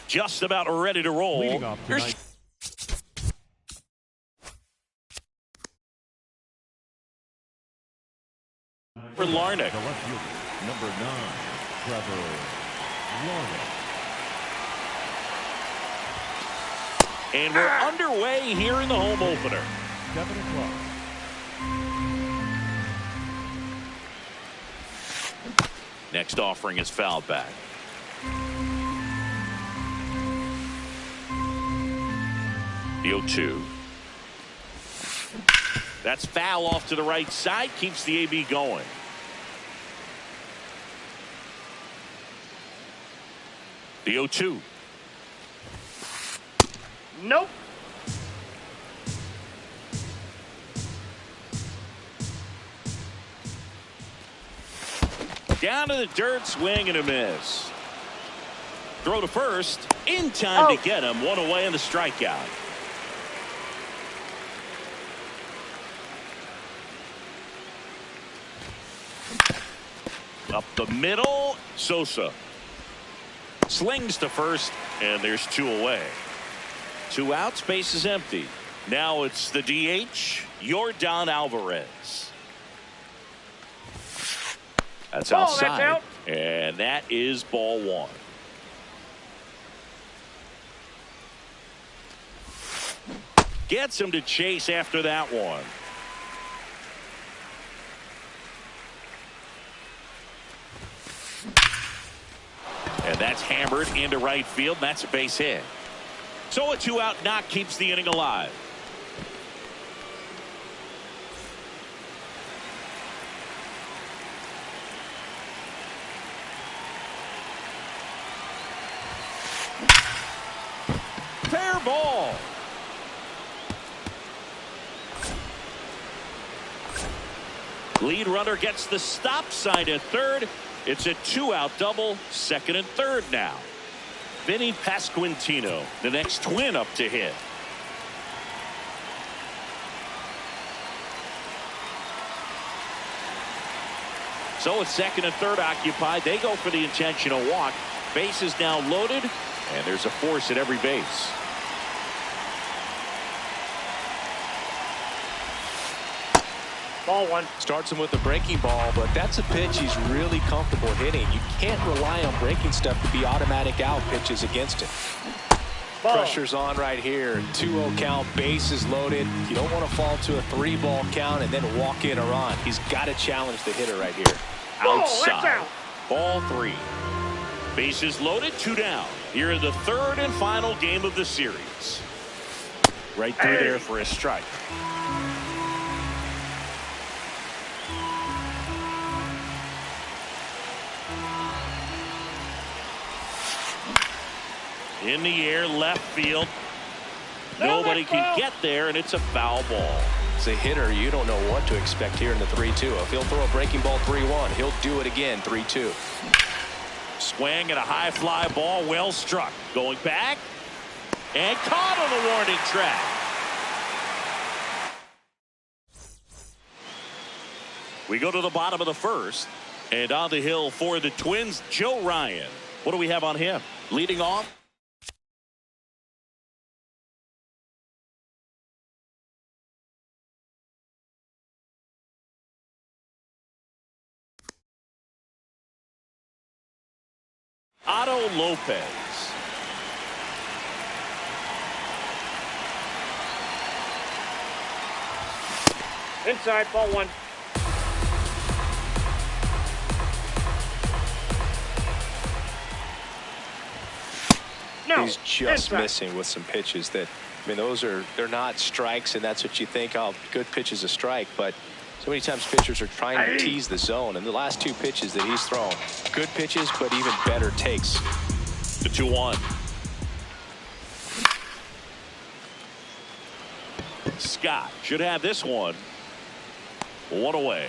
Just about ready to roll. Leading off tonight. For Larnach. The left fielder, number 9, Trevor Larnach. And we're underway here in the home opener. 7 o'clock. Next offering is fouled back. The 0-2. That's foul off to the right side. Keeps the AB going. The 0-2. Nope. Down to the dirt, swing and a miss. Throw to first. In time to get him. One away in the strikeout. Up the middle, Sosa slings to first, and there's 2 away. 2 outs, base is empty. Now it's the DH, Yordan Alvarez. That's outside, that's out. and that is ball 1. Gets him to chase after that one. And that's hammered into right field. That's a base hit. So a 2-out knock keeps the inning alive. Fair ball. Lead runner gets the stop sign at third. It's a 2-out double, second and third now. Vinny Pasquantino, the next twin up to hit. So it's second and third occupied. They go for the intentional walk. Base is now loaded, and there's a force at every base. Ball 1. Starts him with a breaking ball, but that's a pitch he's really comfortable hitting. You can't rely on breaking stuff to be automatic out pitches against him. Ball. Pressure's on right here. 2-0 count, base is loaded. You don't want to fall to a 3-ball count and then walk in or on. He's got to challenge the hitter right here. Outside. Out. Ball 3. Bases loaded, 2 down. Here in the third and final game of the series. Right through there for a strike. In the air, left field. Nobody can get there, and it's a foul ball. As a hitter, you don't know what to expect here in the 3-2. If he'll throw a breaking ball 3-1, he'll do it again 3-2. Swing and a high fly ball, well struck. Going back and caught on the warning track. We go to the bottom of the first, And on the hill for the Twins, Joe Ryan. What do we have on him? Leading off. Otto Lopez. Inside, ball one. No. He's just inside. missing with some pitches that, I mean, they're not strikes, and that's what you think, oh, good pitch is a strike, but so many times pitchers are trying to tease the zone, and the last two pitches that he's thrown, good pitches, but even better takes. The 2-1. Scott should have this one. One away.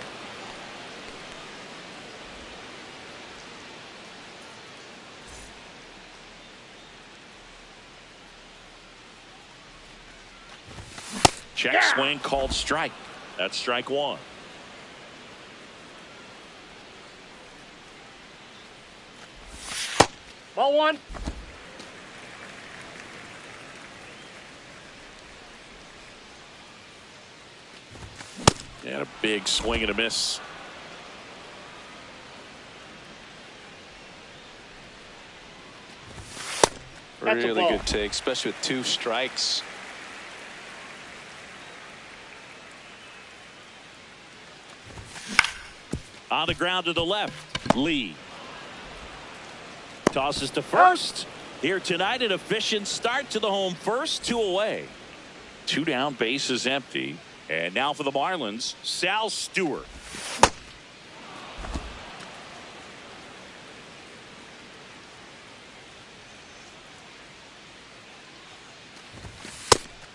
Check swing called strike. That's strike one. Ball one. And a big swing and a miss. That's a Really ball. good take, especially with two strikes. On the ground to the left, Lee. Tosses to first. Here tonight, an efficient start to the home first, 2 away. 2 down, bases empty. And now for the Marlins, Sal Stewart.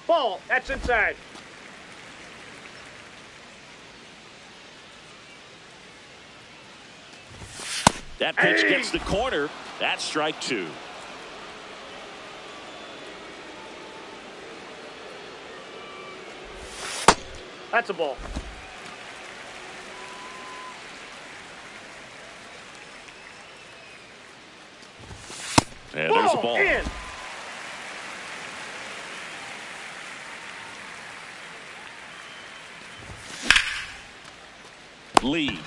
Ball. That's inside. That pitch gets the corner. That's strike 2. That's a ball. And there's a ball. In. Lee.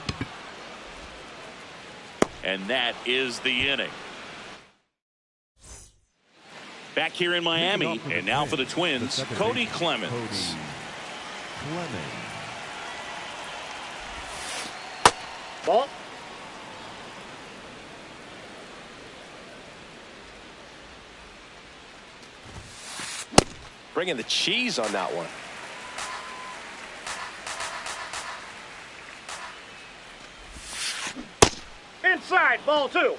And that is the inning. Back here in Miami, and now for the Twins, Cody Clemens. Ball. Bringing the cheese on that one. Inside, ball two.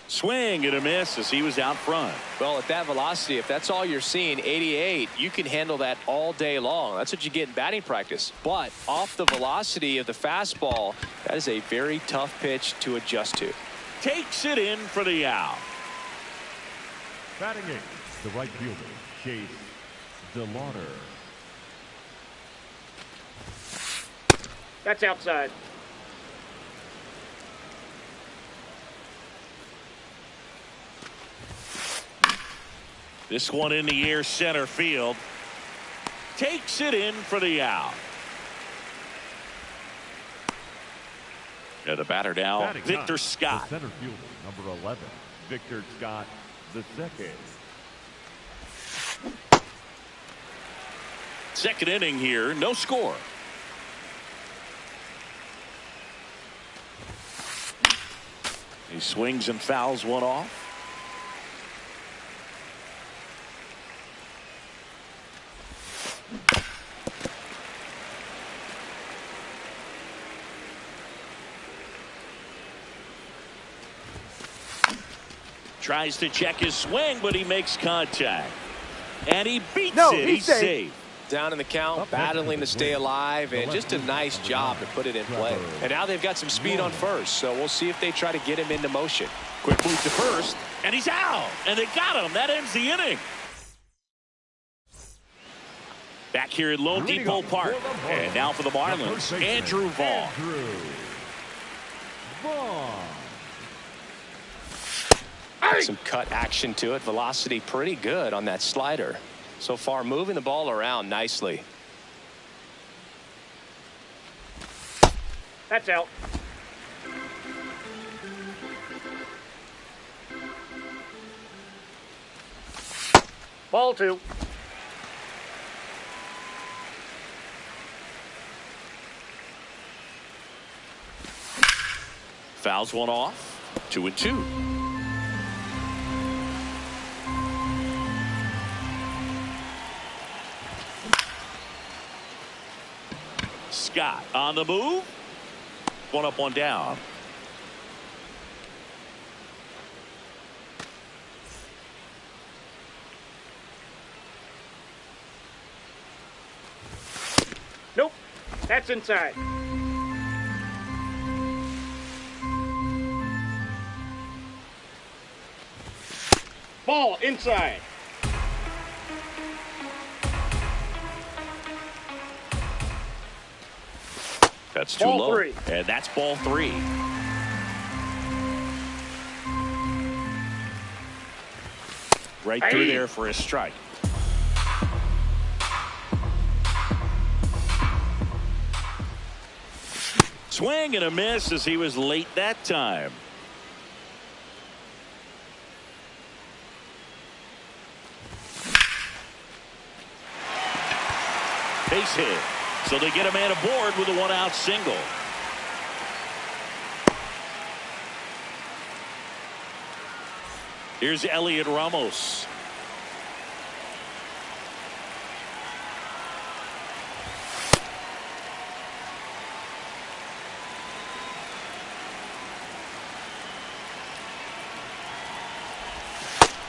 Swing and a miss as he was out front. Well, at that velocity, if that's all you're seeing, 88, you can handle that all day long. That's what you get in batting practice. But off the velocity of the fastball, that is a very tough pitch to adjust to. Takes it in for the out. Batting eighth, the right fielder, Chase DeLauder. That's outside. This one in the air, center field. Takes it in for the out. And the batter now, Batting Victor ninth, Scott. the center fielder, number 11, Victor Scott the second. Second inning here, no score. He swings and fouls one off. Tries to check his swing, but he makes contact. And he beats it. He's safe. Down in the count, battling to stay alive, and just a nice job to put it in play. And now they've got some speed on first, so we'll see if they try to get him into motion. Quick move to first, and he's out. And they got him. That ends the inning. Back here at Lone Depot Park. And now for the Marlins, Andrew Vaughn. Some cut action to it. Velocity pretty good on that slider. So far, moving the ball around nicely. That's out. Ball 2. Fouls one off. 2-2. Scott on the move. One up, one down. Nope. That's inside. Ball inside. That's too Ball low. 3. And that's ball 3. Right through there for a strike. Swing and a miss as he was late that time. Base hit. So they get a man aboard with a 1-out single. Here's Elliot Ramos.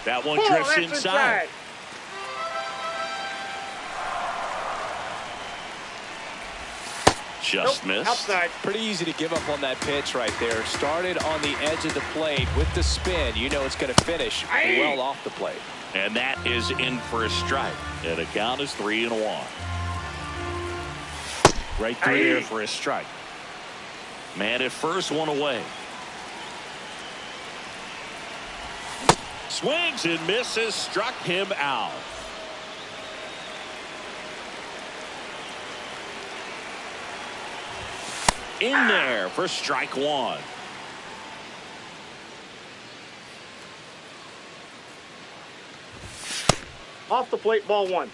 That one drifts inside. Just missed. Outside. Pretty easy to give up on that pitch right there. Started on the edge of the plate with the spin. You know it's going to finish well off the plate. And that is in for a strike. And the count is 3-1. Right through there for a strike. Man at first, one away. Swings and misses, struck him out. In there for strike 1. Off the plate, ball 1.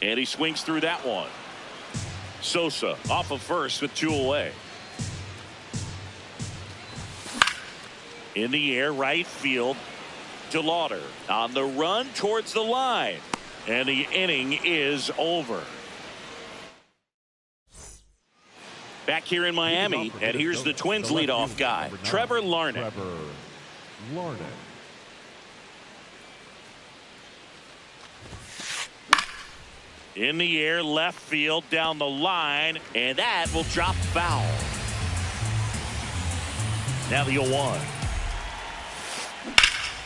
And he swings through that one. Sosa off of first with 2 away. In the air, right field. DeLauder on the run towards the line. And the inning is over. Back here in Miami, and here's the Twins leadoff guy, Trevor Larnach. In the air, left field, down the line, and that will drop foul. Now the 0-1.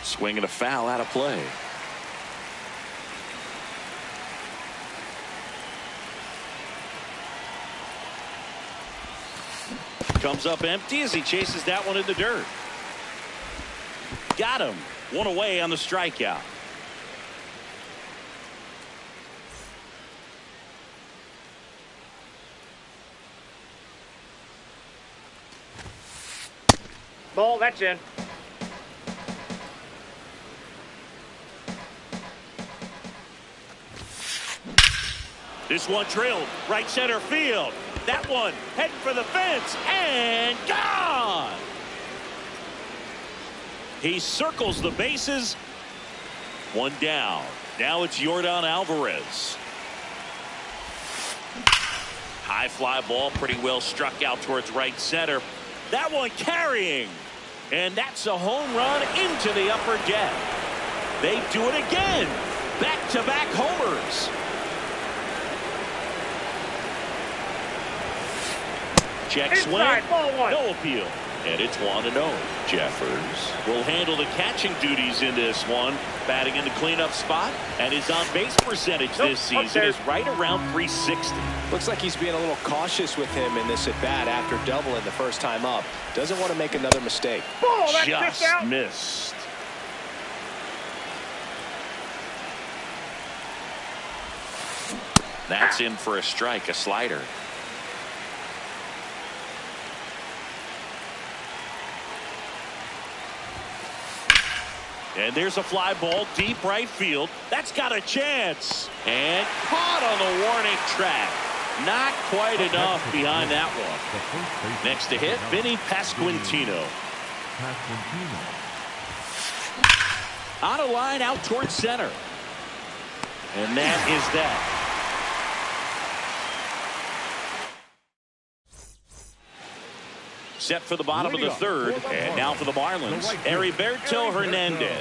Swing and a foul out of play. Comes up empty as he chases that one in the dirt. Got him. 1 away on the strikeout. Ball, that's in. This one drilled right center field. That one heading for the fence and gone. He circles the bases. 1 down. Now it's Yordan Alvarez. High fly ball, pretty well struck out towards right center. That one carrying. And that's a home run into the upper deck. They do it again. Back-to-back homers. Check swing. Inside, ball 1. No appeal. and it's 1-0. Jeffers will handle the catching duties in this one, batting in the cleanup spot, and his on-base percentage this season is right around .360. Looks like he's being a little cautious with him in this at-bat after doubling the first time up. Doesn't want to make another mistake. Ball, that's Just out. missed. That's in for a strike, a slider. And there's a fly ball deep right field. That's got a chance. And caught on the warning track. Not quite enough behind that one. Next to hit, Vinny Pasquantino. On a line out towards center. And that is that. Set for the bottom of the third. And now for the Marlins, Heriberto Hernandez.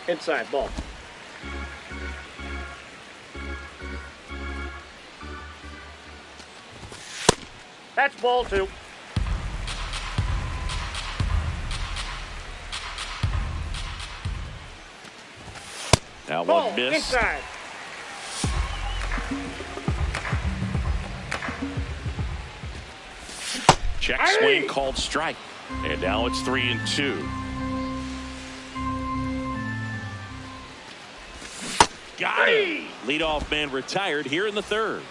Inside ball. That's ball 2. Now Ball, one miss. inside. Check swing called strike. And now it's 3-2. Got it. Leadoff man retired here in the third.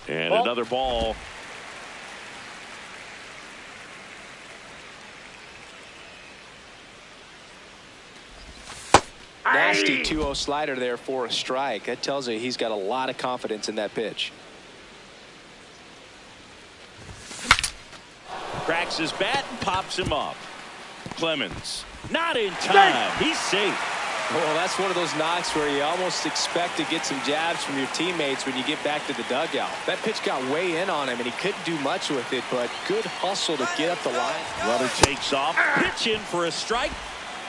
And another ball. Nasty 2-0 slider there for a strike. That tells you he's got a lot of confidence in that pitch. Cracks his bat and pops him up. Clemens not in time. He's safe. Well, that's one of those knocks where you almost expect to get some jabs from your teammates when you get back to the dugout. That pitch got way in on him, and he couldn't do much with it, but good hustle to get up the line. Runner takes off. Pitch in for a strike.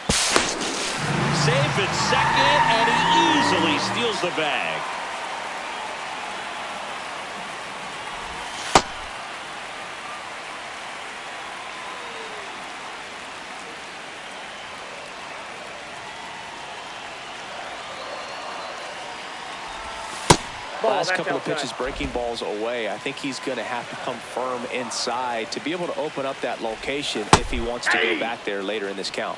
Safe at second, and he easily steals the bag. Last couple of pitches breaking balls away. I think he's going to have to come firm inside to be able to open up that location if he wants to go back there later in this count.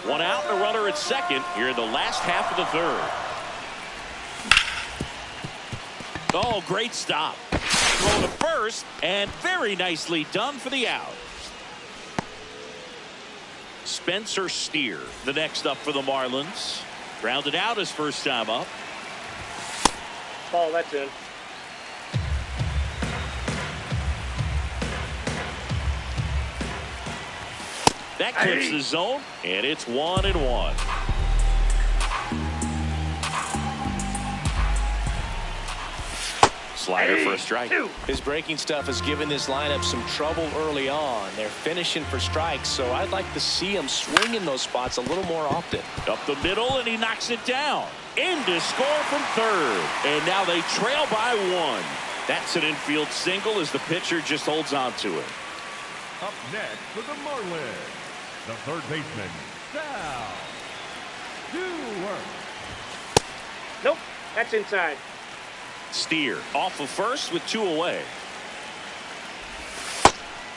One out and a runner at second here in the last half of the third. Oh, great stop. Throw to first, and very nicely done for the out. Spencer Steer, the next up for the Marlins. Grounded out his first time up. Ball, that's in. That clips the zone, and it's 1-1. Slider for a strike. His breaking stuff has given this lineup some trouble early on. They're finishing for strikes, so I'd like to see him swing in those spots a little more often. Up the middle, and he knocks it down. In to score from third. And now they trail by 1. That's an infield single as the pitcher just holds on to it. Up next for the Marlins, the third baseman, Sal Stewart. Nope, that's inside. Steer off of first with 2 away.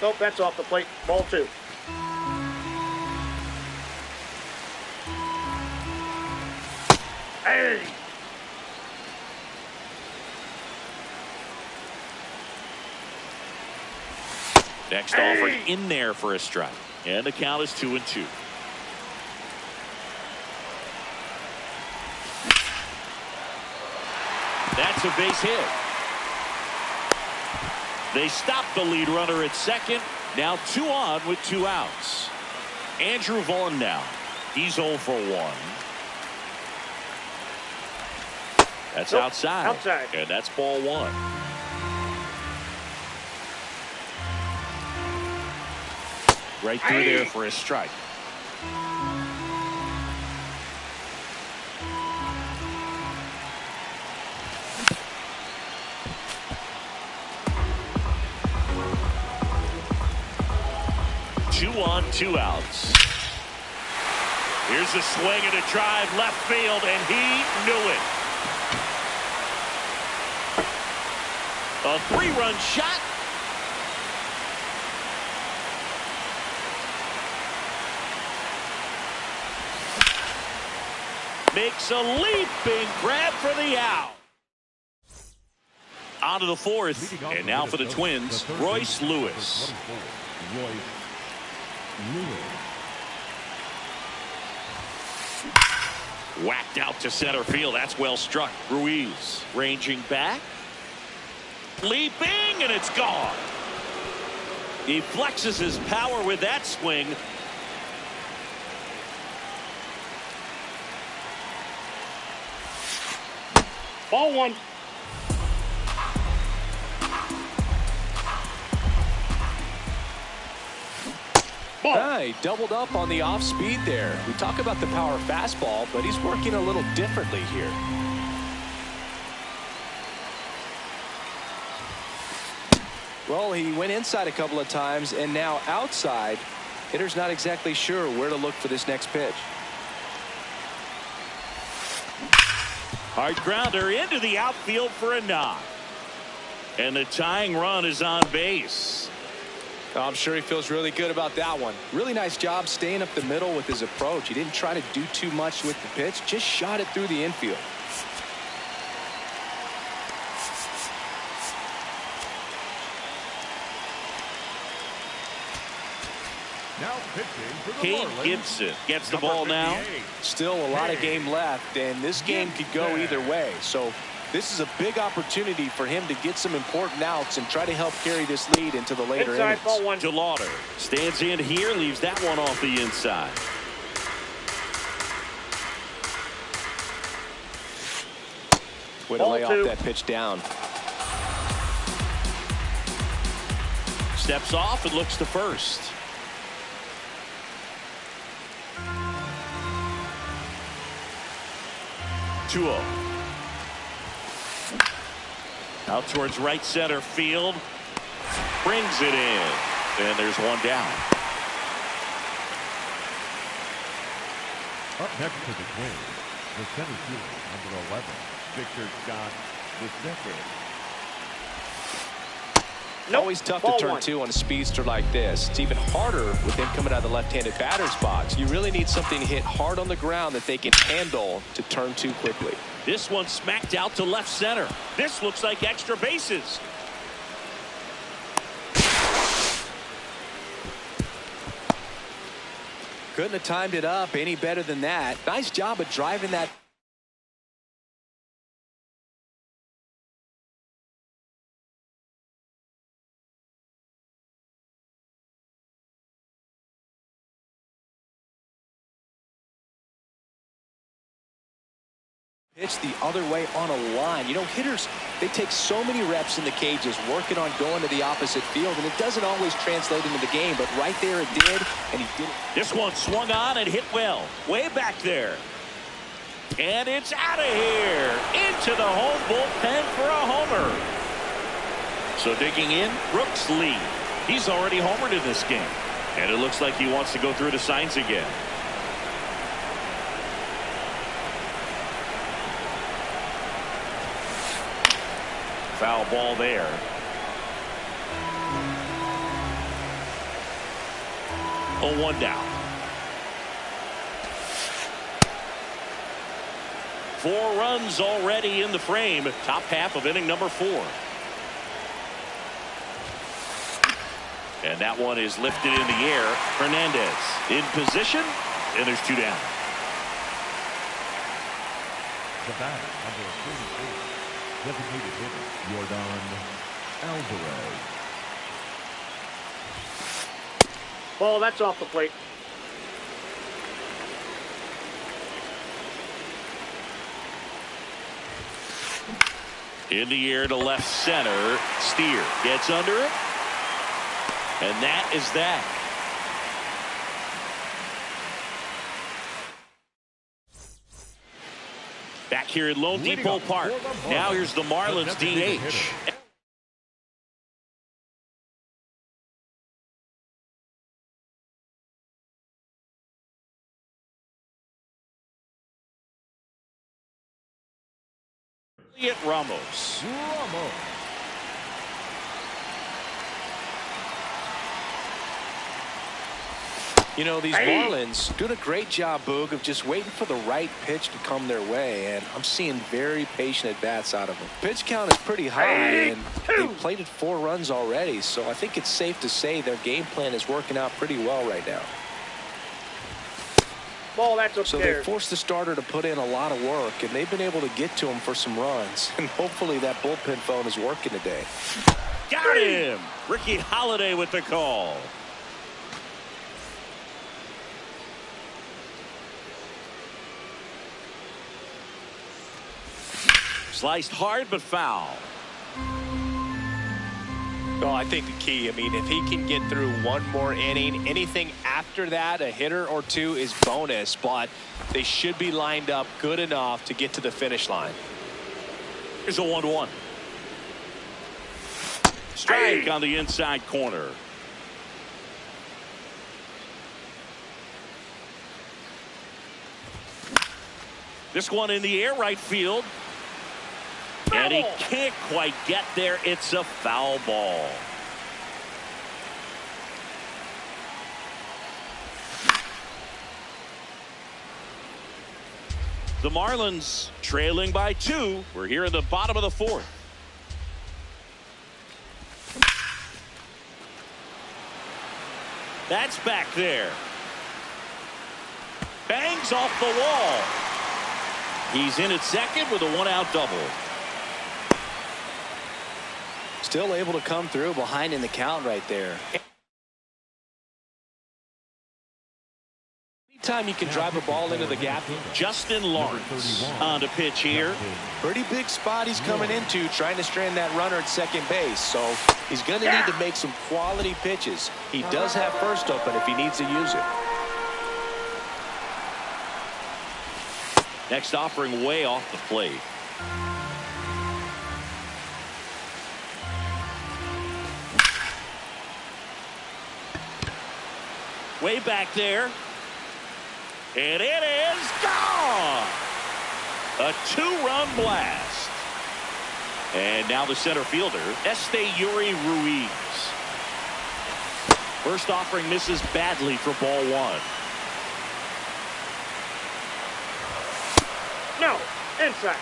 Nope, that's off the plate. Ball 2. Hey! Next offer in there for a strike. And the count is 2-2. That's a base hit. They stop the lead runner at second. Now 2 on with 2 outs. Andrew Vaughn now. He's 0 for 1. That's outside. And that's ball 1. Right through there for a strike. Two on, 2 outs. Here's a swing and a drive left field, and he knew it. A 3-run shot. Makes a leaping grab for the out. On to the 4th, and now for the Twins, Royce Lewis. Whacked out to center field. That's well struck. Ruiz ranging back. Leaping, and it's gone. He flexes his power with that swing. Ball 1. He doubled up on the off speed there. We talk about the power fastball, but he's working a little differently here. Well, he went inside a couple of times, and now outside. Hitter's not exactly sure where to look for this next pitch. Hard grounder into the outfield for a knock. And the tying run is on base. I'm sure he feels really good about that one. Really nice job staying up the middle with his approach. He didn't try to do too much with the pitch, just shot it through the infield. Now pitching for the Kate Marlins, Gibson gets the ball now. Still a lot of game left, and this game could go either way. So this is a big opportunity for him to get some important outs and try to help carry this lead into the later innings. Ball 1. DeLauder stands in here, leaves that one off the inside. Way to lay off that pitch down. Steps off and looks to first. Tuo. Out towards right center field. Brings it in. And there's one down. Up next to the Twins, the center fielder, number 11, Victor Scott II. Nope. Always tough to turn 2 on a speedster like this. It's even harder with him coming out of the left-handed batter's box. You really need something to hit hard on the ground that they can handle to turn 2 quickly. This one smacked out to left center. This looks like extra bases. Couldn't have timed it up any better than that. Nice job of driving that. Pitch the other way on a line. You know, hitters, they take so many reps in the cages working on going to the opposite field, and it doesn't always translate into the game, but right there it did, and he did it. This one swung on and hit well. Way back there. And it's out of here. Into the home bullpen for a homer. So digging in, Brooks Lee. He's already homered in this game. And it looks like he wants to go through the signs again. Foul ball there. Oh, 1 down. 4 runs already in the frame. Top half of inning number 4. And that one is lifted in the air. Hernandez in position, and there's 2 down. The batter, number 34, designated hitter, Yordan Alvarez. Ball, that's off the plate. In the air to left center. Steer gets under it. And that is that. Back here at Lone Depot Park. Now here's the Marlins DH. Ramos. You know, these Marlins doing a great job, Boog, of just waiting for the right pitch to come their way, and I'm seeing very patient at-bats out of them. Pitch count is pretty high, and they've plated 4 runs already, so I think it's safe to say their game plan is working out pretty well right now. Ball, that's upstairs. So they forced the starter to put in a lot of work, and they've been able to get to him for some runs, and hopefully that bullpen phone is working today. Got him! Ricky Holiday with the call. Sliced hard but foul. Well, I think the key, I mean, if he can get through one more inning, anything after that, a hitter or two is bonus, but they should be lined up good enough to get to the finish line. Here's a 1-1. Strike on the inside corner. This one in the air, right field. And he can't quite get there. It's a foul ball. The Marlins trailing by 2. We're here in the bottom of the 4th. That's back there. Bangs off the wall. He's in at second with a 1-out double. Still able to come through behind in the count right there. Anytime you can drive a ball into the gap. Justin Lawrence on the pitch here. Pretty big spot he's coming into, trying to strand that runner at second base. So he's going to need to make some quality pitches. He does have first open if he needs to use it. Next offering way off the plate. Way back there. And it is gone. A 2-run blast. And now the center fielder, Yuri Ruiz. First offering misses badly for ball 1. No, inside.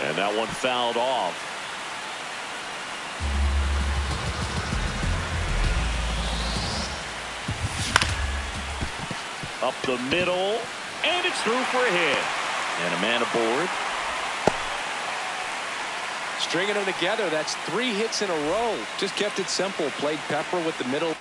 And that one fouled off. Up the middle, and it's through for a hit. And a man aboard. Stringing them together, that's 3 hits in a row. Just kept it simple, played pepper with the middle.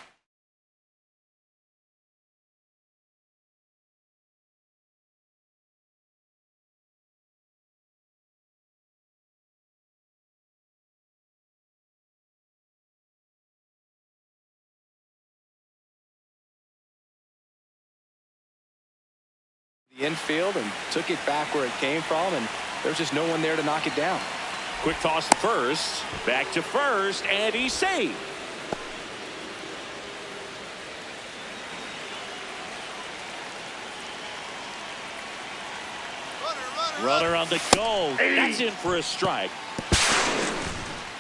The infield and took it back where it came from, and there's just no one there to knock it down. Quick toss to first, back to first, and he's saved. Runner on the go. That's in for a strike.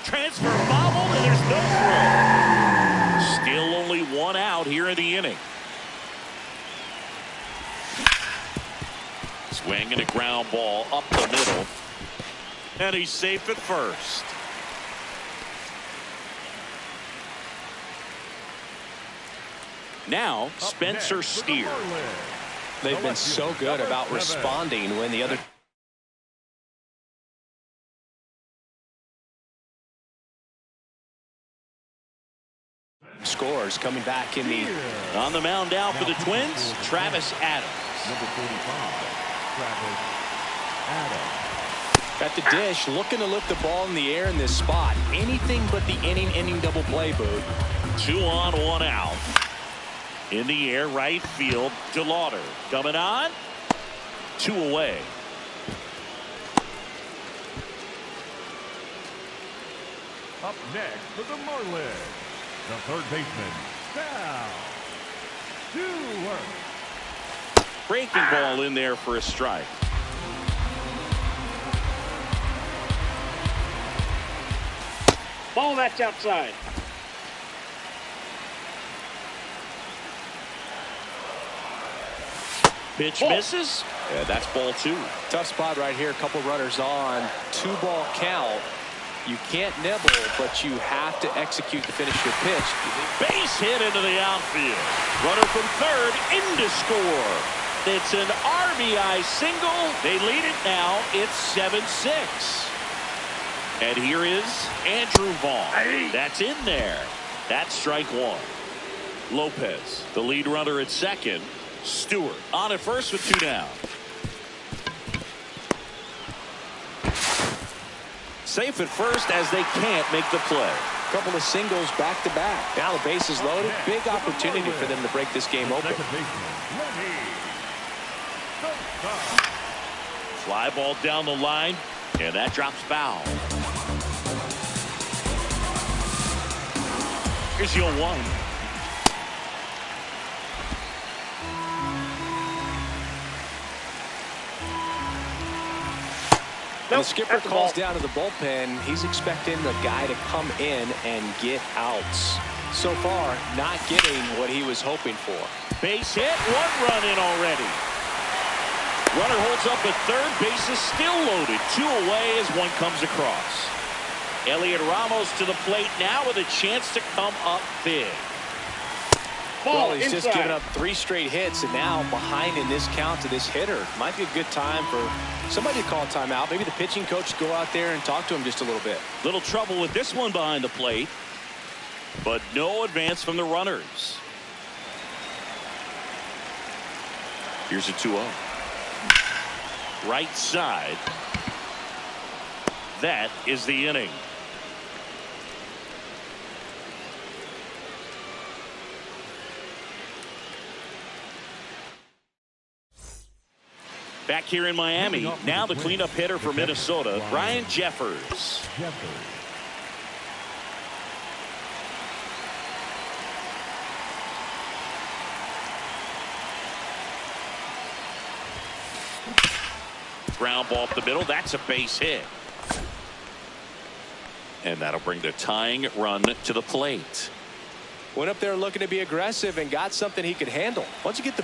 Transfer bobbled, and there's no throw. Still only 1 out here in the inning. Swing and a ground ball up the middle. And he's safe at first. Now, Spencer Steer. They've been so good about responding when the other scores coming back in the. On the mound now for the Twins, Travis Adams. Number 45, Travis Adams. At the dish, looking to lift the ball in the air in this spot. Anything but the inning double play, Boot. 2 on, 1 out. In the air, right field, DeLauder coming on. 2 away. Up next for the Marlins, the third baseman, Sal Stewart. Breaking ball in there for a strike. Ball that's outside. Pitch Ball. misses. Yeah, that's ball 2. Tough spot right here. A couple runners on. 2-ball count. You can't nibble, but you have to execute to finish your pitch. Base hit into the outfield. Runner from third in to score. It's an RBI single. They lead it now. It's 7-6. And here is Andrew Vaughn. That's in there. That's strike 1. Lopez, the lead runner at second. Stewart on at first with 2 down. Safe at first as they can't make the play. Couple of singles back to back. Now the base is loaded. Big opportunity for them to break this game open. Second baseman, Lenny Sosa. Fly ball down the line, and that drops foul. Here's your 1. The skipper calls down to the bullpen. He's expecting the guy to come in and get outs. So far, not getting what he was hoping for. Base hit, 1 run in already. Runner holds up at third. Base is still loaded. 2 away as 1 comes across. Elliot Ramos to the plate now with a chance to come up big. Ball Well, he's inside. just given up 3 straight hits, and now behind in this count to this hitter. Might be a good time for somebody to call a timeout. Maybe the pitching coach go out there and talk to him just a little bit. Little trouble with this one behind the plate, but no advance from the runners. Here's a 2-0. Right side. That is the inning. Back here in Miami, now the cleanup hitter for Minnesota, Ryan Jeffers. Ground ball up the middle. That's a base hit. And that'll bring the tying run to the plate. Went up there looking to be aggressive and got something he could handle. Once you get the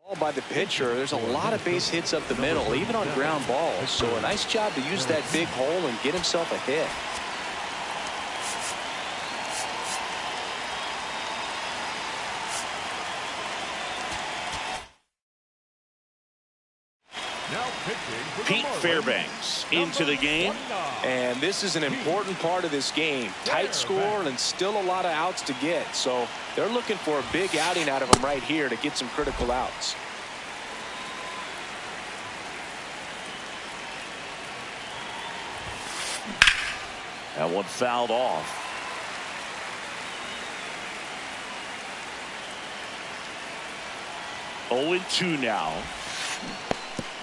ball by the pitcher, there's a lot of base hits up the middle, even on ground balls. So a nice job to use that big hole and get himself a hit. Pete Fairbanks into the game. And this is an important part of this game. Tight score and still a lot of outs to get. So they're looking for a big outing out of him right here to get some critical outs. That one fouled off. Oh, 2 now.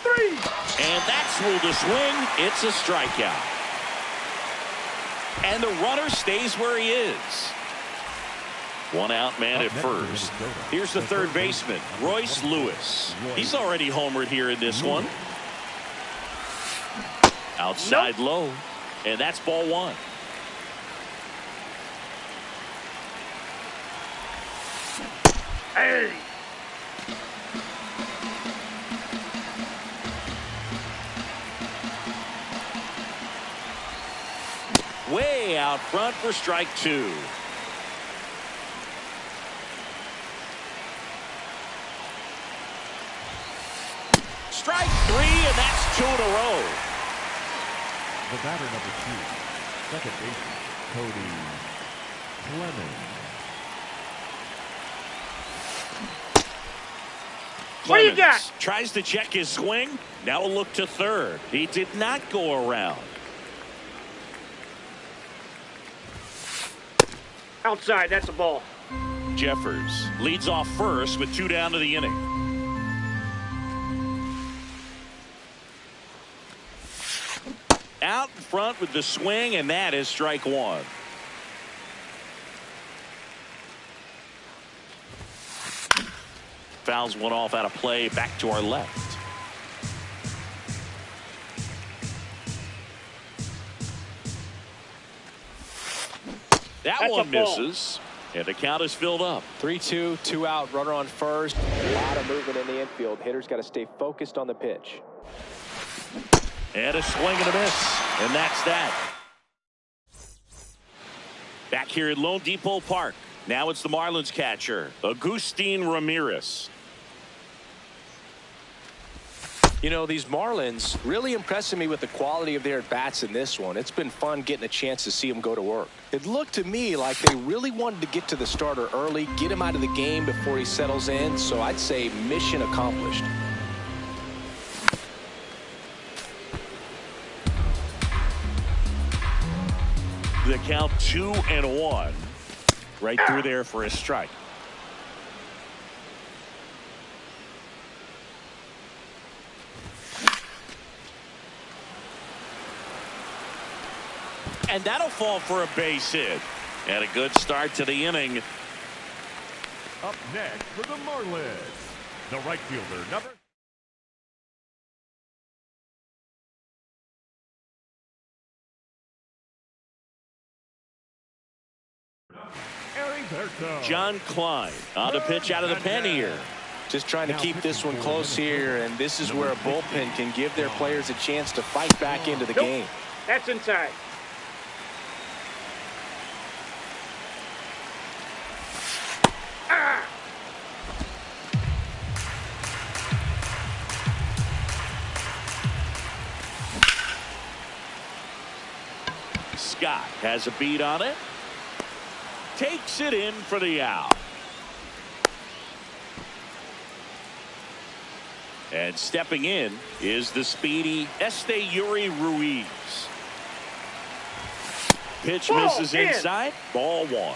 3. And that's ruled a swing. It's a strikeout. And the runner stays where he is. 1 out man at first. Here's the third baseman, Royce Lewis. He's already homered here in this one. Outside low. And that's ball 1. Hey. Way out front for strike 2. Strike 3, and that's 2 in a row. The batter, number 2. Second baseman, Cody Clemens. What do you got? Clemens tries to check his swing. Now a look to third. He did not go around. Outside, that's a ball. Jeffers leads off first with 2 down to the inning. Out in front with the swing, and that is strike 1. Fouls one off out of play, back to our left. That one misses, and the count is filled up. 3-2, 2 out, runner on first. A lot of movement in the infield. Hitters got to stay focused on the pitch. And a swing and a miss, and that's that. Back here at Lone Depot Park. Now it's the Marlins catcher, Agustin Ramirez. You know, these Marlins really impressing me with the quality of their at-bats in this one. It's been fun getting a chance to see them go to work. It looked to me like they really wanted to get to the starter early, get him out of the game before he settles in, so I'd say mission accomplished. The count 2-1. Right through there for a strike. And that'll fall for a base hit. And a good start to the inning. Up next for the Marlins, the right fielder, number John Klein on the pitch out of the pen here. Just trying to keep this one close here, and this is where a bullpen can give their players a chance to fight back into the game. That's inside. Scott has a beat on it. Takes it in for the out. And stepping in is the speedy Esteury Ruiz. Pitch misses inside. Ball 1.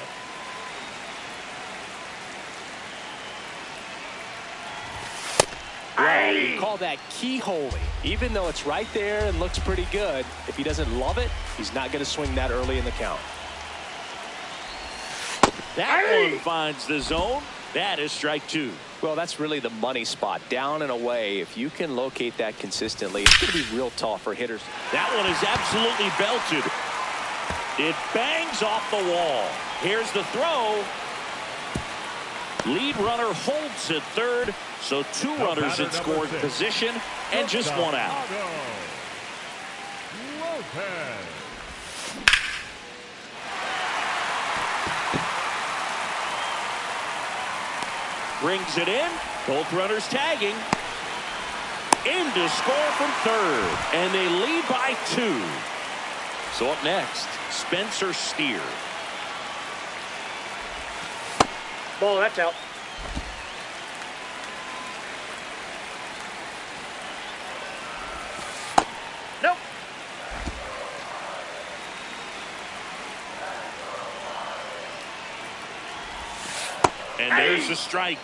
Well, you call that keyholing. Even though it's right there and looks pretty good, if he doesn't love it, he's not going to swing that early in the count. That one finds the zone. That is strike 2. Well, that's really the money spot, down and away. If you can locate that consistently, it's going to be real tough for hitters. That one is absolutely belted. It bangs off the wall. Here's the throw. Lead runner holds at third, so 2 runners in scoring position and just 1 out. Brings it in. Both runners tagging. In to score from third. And they lead by 2. So up next, Spencer Steer. Ball, that's out. Nope. And there's the strike.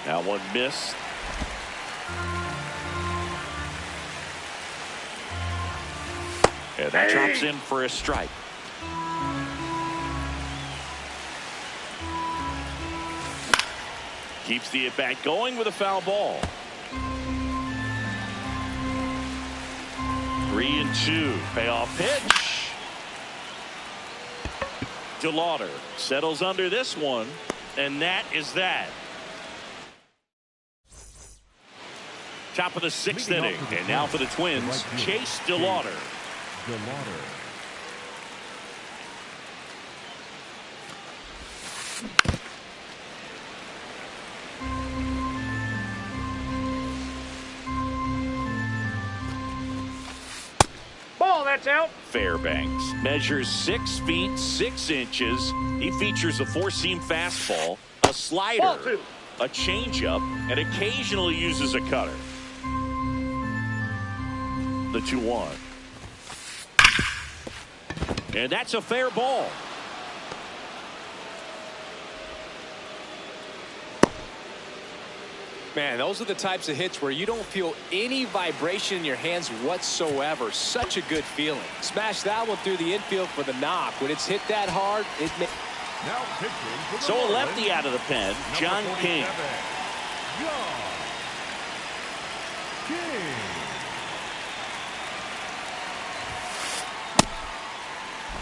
That one missed. And that drops in for a strike. Keeps the at-bat going with a foul ball. 3-2. Payoff pitch. DeLauder settles under this one, and that is that. Top of the 6th inning, and now for the Twins, Chase DeLauder. that's out. Fairbanks measures 6 feet 6 inches. He features a 4-seam fastball, a slider, Ball 2. a changeup, and occasionally uses a cutter. The 2-1. And that's a fair ball. Man, those are the types of hits where you don't feel any vibration in your hands whatsoever. Such a good feeling. Smash that one through the infield for the knock. When it's hit that hard, it may... Now pitching for the So a Marlins, lefty out of the pen, John number King. 47, John King.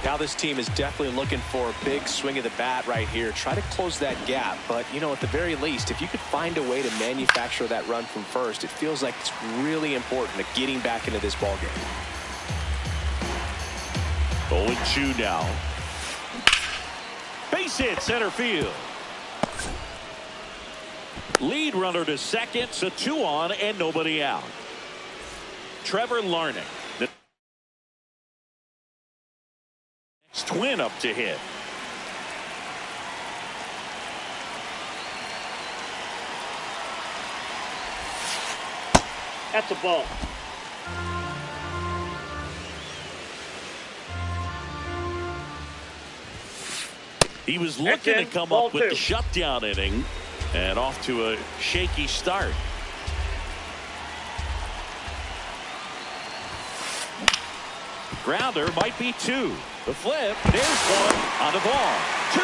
Now this team is definitely looking for a big swing of the bat right here. Try to close that gap. But, you know, at the very least, if you could find a way to manufacture that run from first, it feels like it's really important to getting back into this ballgame. 0-2 now. Base hit center field. Lead runner to second, so 2 on and nobody out. Trevor Larnach, the next twin up to hit. That's a ball. He was looking to come up with the shutdown inning and off to a shaky start. Grounder might be 2. The flip, there's 1 on the ball. 2.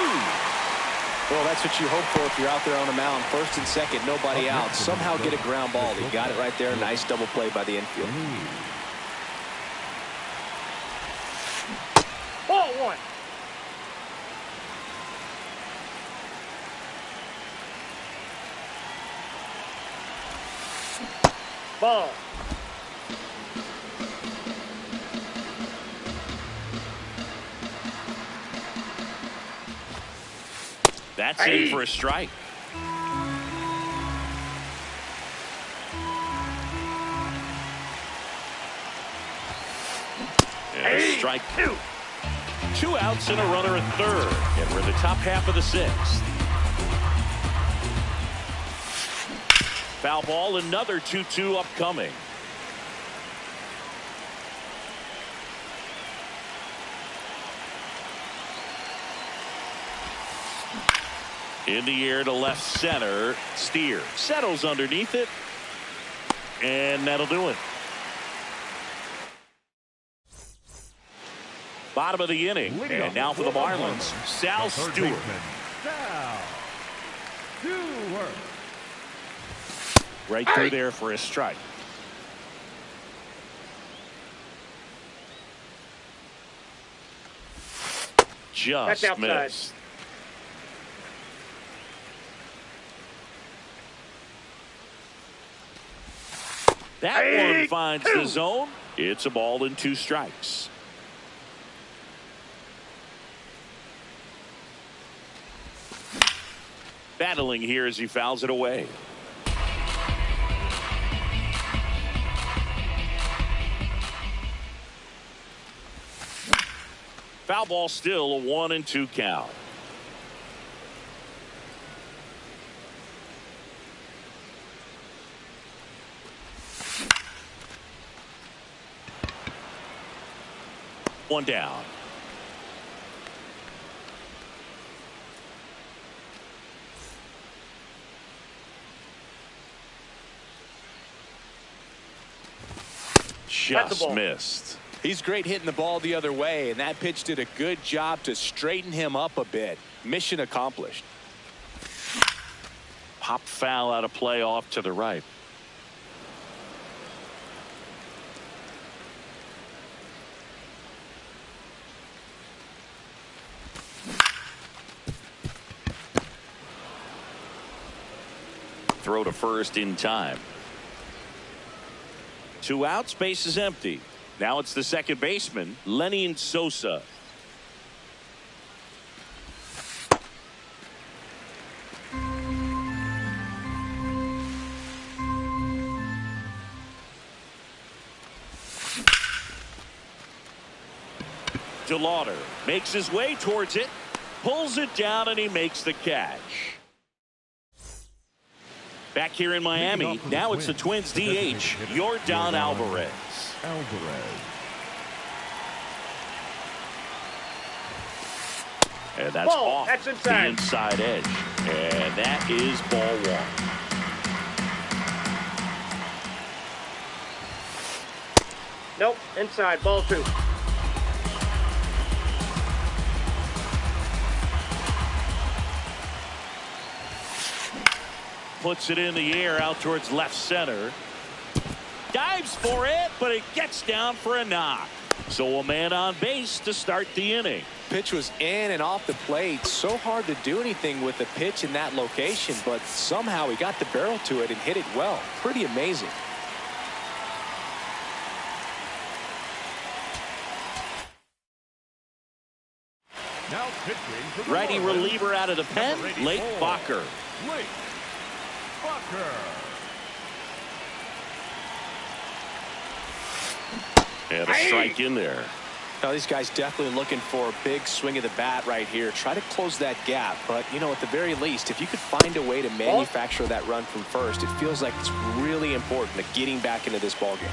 Well, that's what you hope for if you're out there on the mound. First and second, nobody out. Somehow get a ground ball. He got it right there. Nice double play by the infield. Ball 1. Ball. That's in for a strike. And a strike 2. 2 outs and a runner at third. And we're in the top half of the 6th. Foul ball, another 2-2 upcoming. In the air to left center. Steer settles underneath it. And that'll do it. Bottom of the inning. And now for the Marlins, Sal Stewart. Sal Stewart. Right through there for a strike. Just missed. That one finds the zone. It's a ball and 2 strikes. Battling here as he fouls it away. Foul ball, still a 1-2 count. One down. Just missed. He's great hitting the ball the other way, and that pitch did a good job to straighten him up a bit. Mission accomplished. Pop foul out of play off to the right. Throw to first in time. 2 outs, base is empty. Now it's the second baseman, Lenny Sosa. DeLauder makes his way towards it, pulls it down, and he makes the catch. Back here in Miami, now it's the Twins DH, Yordan Alvarez. And that's off the inside edge. And that is ball one. Nope, inside, ball two. Puts it in the air out towards left center. Dives for it, but it gets down for a knock. So a man on base to start the inning. Pitch was in and off the plate. So hard to do anything with the pitch in that location, but somehow he got the barrel to it and hit it well. Pretty amazing. Now pitching for the Righty Marlins, reliever out of the pen, Lake Bacher. Lake Bacher. And a strike in there. Now these guys definitely looking for a big swing of the bat right here. Try to close that gap, but you know, at the very least, if you could find a way to manufacture that run from first, it feels like it's really important to getting back into this ball game.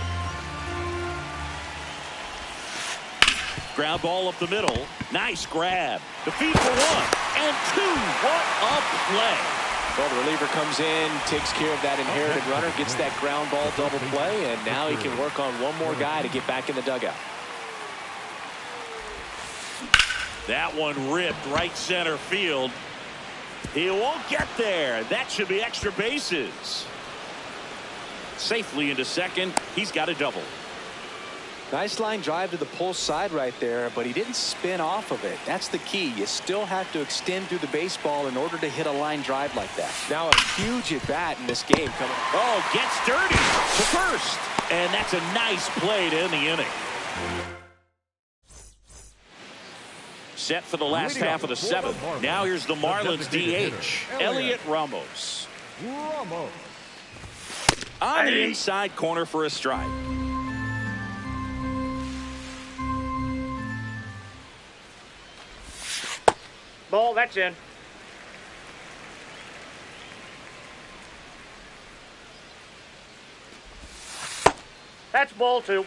Ground ball up the middle. Nice grab. The feed for one and two. What a play. Well, the reliever comes in, takes care of that inherited runner, gets that ground ball double play, and now he can work on one more guy to get back in the dugout. That one ripped right center field. He won't get there. That should be extra bases. Safely into second. He's got a double. Nice line drive to the pull side right there, but he didn't spin off of it. That's the key. You still have to extend through the baseball in order to hit a line drive like that. Now a huge at bat in this game coming. Oh, gets dirty to first. And that's a nice play to end the inning. Set for the last half of the seventh. Now here's the Marlins DH, Elliot Ramos. On the inside corner for a strike. Ball, that's in. That's ball two.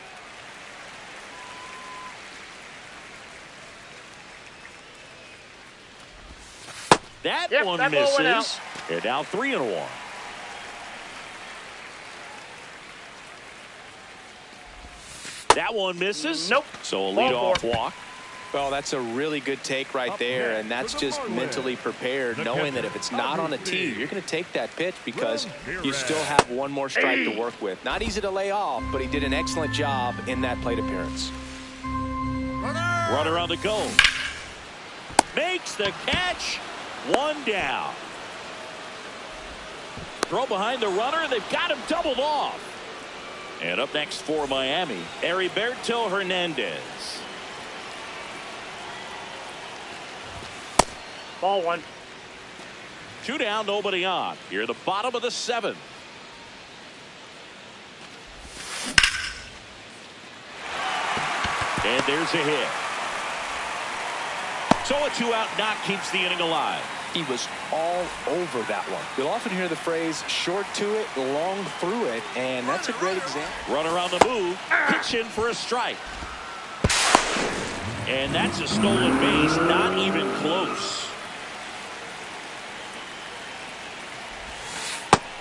That Yep, one that ball went out. misses. They're now 3-1. That one misses. Nope. So a Ball leadoff four. walk. Well, that's a really good take right there, and that's just mentally prepared, knowing that if it's not on a tee, you're going to take that pitch because you still have one more strike to work with. Not easy to lay off, but he did an excellent job in that plate appearance. Runner on the go. Makes the catch. One down. Throw behind the runner. They've got him doubled off. And up next for Miami, Heriberto Hernandez. Ball one. 2 down, nobody on. Here at the bottom of the seventh. And there's a hit. So a 2-out knock keeps the inning alive. He was all over that one. You'll often hear the phrase short to it, long through it, and that's a great example. Runner on the move. Pitch in for a strike. And that's a stolen base. Not even close.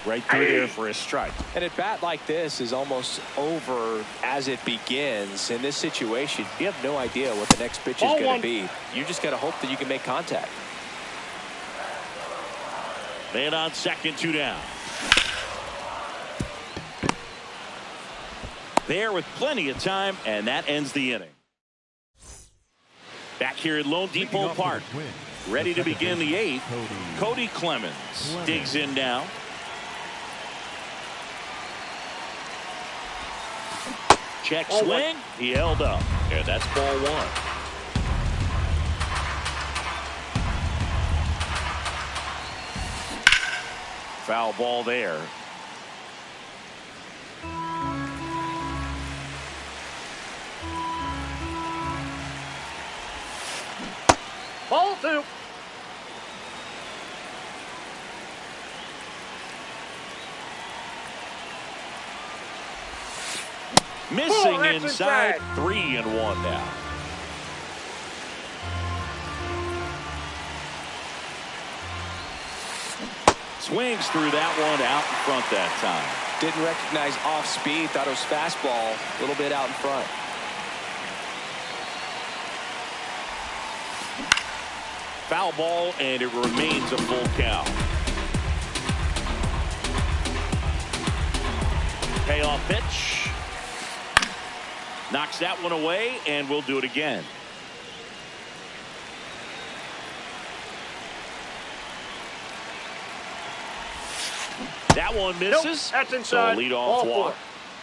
Right through there for a strike. And at bat like this is almost over as it begins. In this situation, you have no idea what the next pitch is going to be. You just got to hope that you can make contact. Man on second, 2 down. There with plenty of time, and that ends the inning. Back here at Lone Depot Park, ready to begin the eighth. Cody Clemens digs in now. Check swing. He held up. And that's ball one. Foul ball there. 2. Missing that's inside. inside. 3-1 now. Swings through that one out in front that time. Didn't recognize off speed. Thought it was fastball. A little bit out in front. Foul ball, and it remains a full count. Payoff pitch. Knocks that one away, and we'll do it again. That one misses. Nope, that's inside. So lead Ball off 4. walk.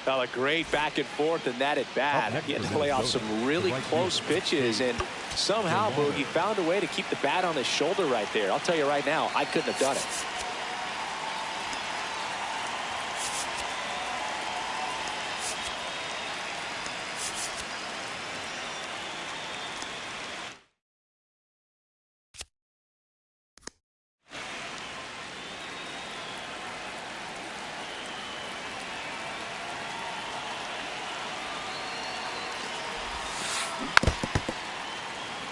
Now a great back and forth in that at bat. He had to play off some really close pitches, and somehow Boogie found a way to keep the bat on his shoulder right there. I'll tell you right now, I couldn't have done it.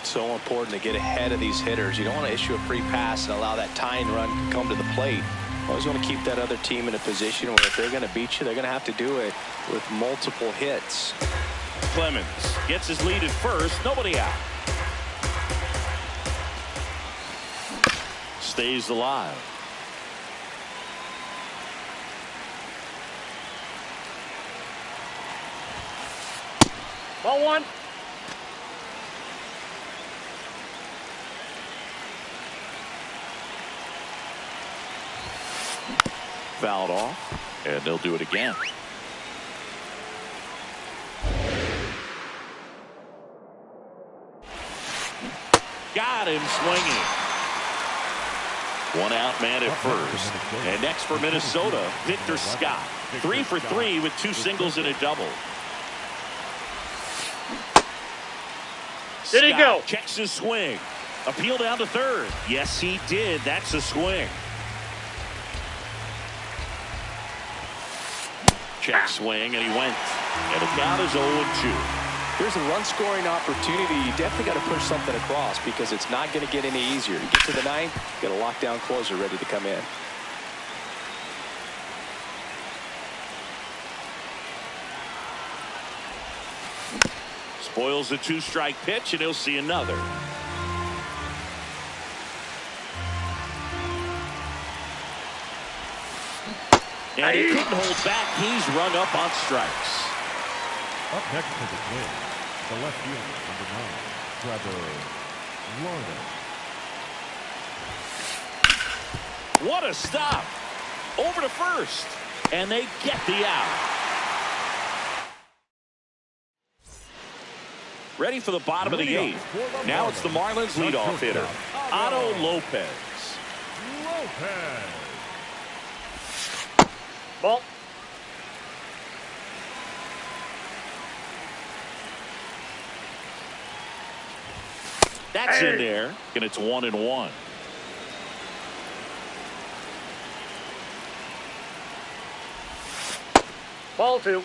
So important to get ahead of these hitters. You don't want to issue a free pass and allow that tying run to come to the plate. You always want to keep that other team in a position where if they're going to beat you, they're going to have to do it with multiple hits. Clemens gets his lead at first. Nobody out. Stays alive. Ball 1. Fouled off, and they'll do it again. Got him swinging. One out man at first. And next for Minnesota, Victor Scott. 3 for 3 with 2 singles and a double. Did he go? Checks his swing. Appeal down to third. Yes, he did. That's a swing. Check swing, and he went. And the count is 0-2. Here's a run-scoring opportunity. You definitely got to push something across because it's not going to get any easier. You get to the ninth, you got a lockdown closer ready to come in. Spoils the 2-strike pitch, and he'll see another. And he couldn't hold back. He's rung up on strikes. Up next to the Twins, the left fielder, number 9, Trevor Lawrence. What a stop. Over to first. And they get the out. Ready for the bottom of the 8th. Now it's the Marlins leadoff hitter, Otto Lopez. Ball. That's in there, and it's 1-1. Ball 2.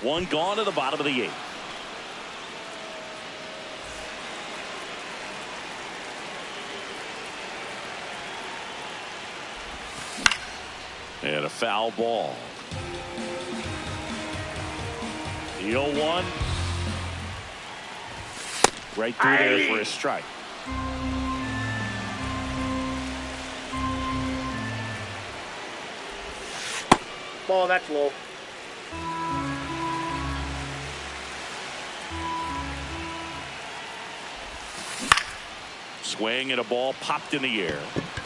One gone to the bottom of the 8th. And a foul ball. The 0-1. Right through there for a strike. Ball, that's low. Swing and a ball popped in the air.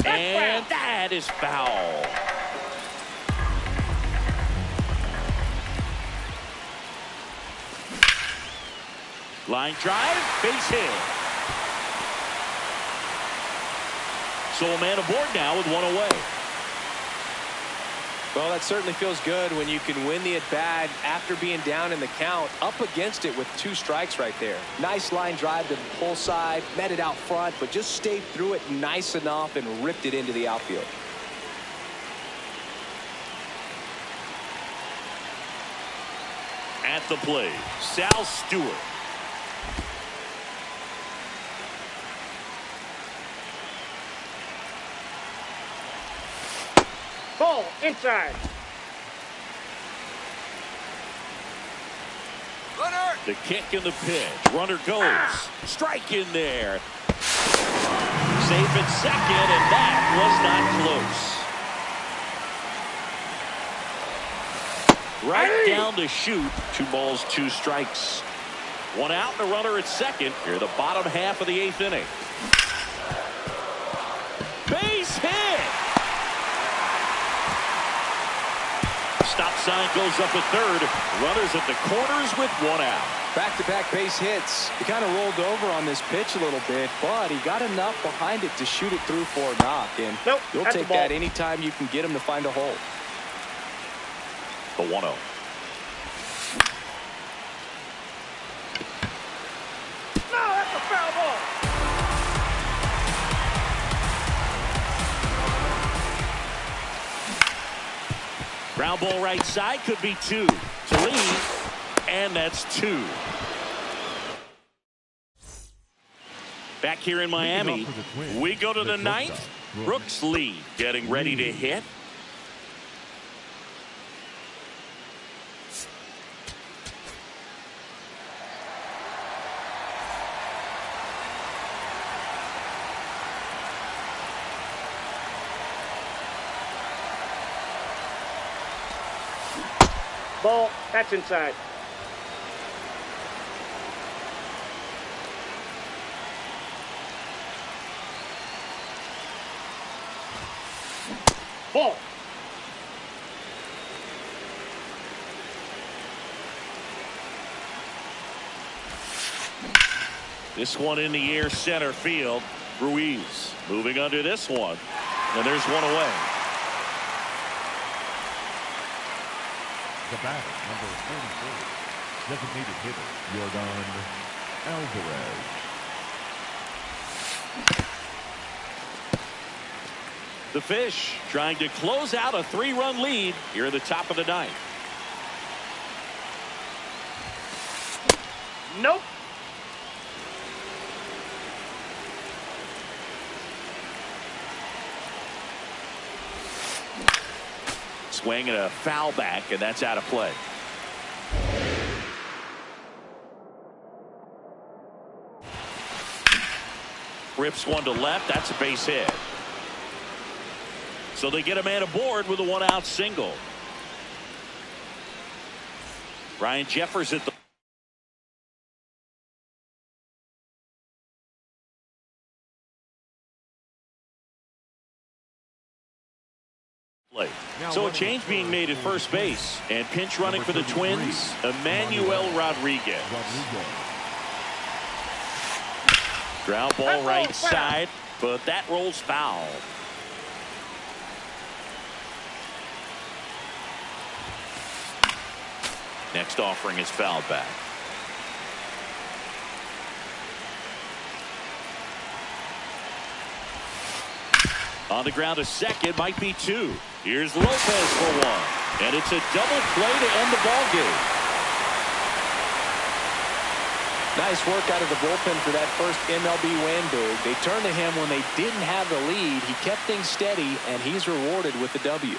And that is foul. Line drive, base hit. So a man aboard now with one away. Well, that certainly feels good when you can win the at-bat after being down in the count, up against it with 2 strikes right there. Nice line drive to the pull side, met it out front, but just stayed through it nice enough and ripped it into the outfield. At the plate, Sal Stewart. Ball inside. Runner. The kick and the pitch. Runner goes. Strike in there. Safe at second, and that was not close. Right down to shoot. 2 balls, 2 strikes. 1 out and a runner at second. Here the bottom half of the 8th inning. Base hit. Stop sign goes up at third. Runners at the corners with 1 out. Back-to-back base hits. He kind of rolled over on this pitch a little bit, but he got enough behind it to shoot it through for a knock. And Nope, you'll that's take the ball. that anytime you can get him to find a hole. The 1-0. No, that's a foul ball. Ground ball right side, could be 2 to lead, and that's 2. Back here in Miami, we go to the 9th. Brooks Lee getting ready to hit. Ball, that's inside. Ball. This one in the air, center field. Ruiz moving under this one, and there's 1 away. The batter, number 44, designated hitter, Yordan Alvarez. The Fish trying to close out a 3-run lead here at the top of the 9th. Nope. Swing and a foul back, and that's out of play. Rips one to left. That's a base hit. So they get a man aboard with a 1-out single. Ryan Jeffers at the plate. So a change being made at first base, and pinch running for the Twins, Emmanuel Rodriguez. Ground ball right side, but that rolls foul. Next offering is fouled back. On the ground to second, might be 2. Here's Lopez for 1, and it's a double play to end the ball game. Nice work out of the bullpen for that first MLB win, Boog. They turned to him when they didn't have the lead. He kept things steady, and he's rewarded with the W.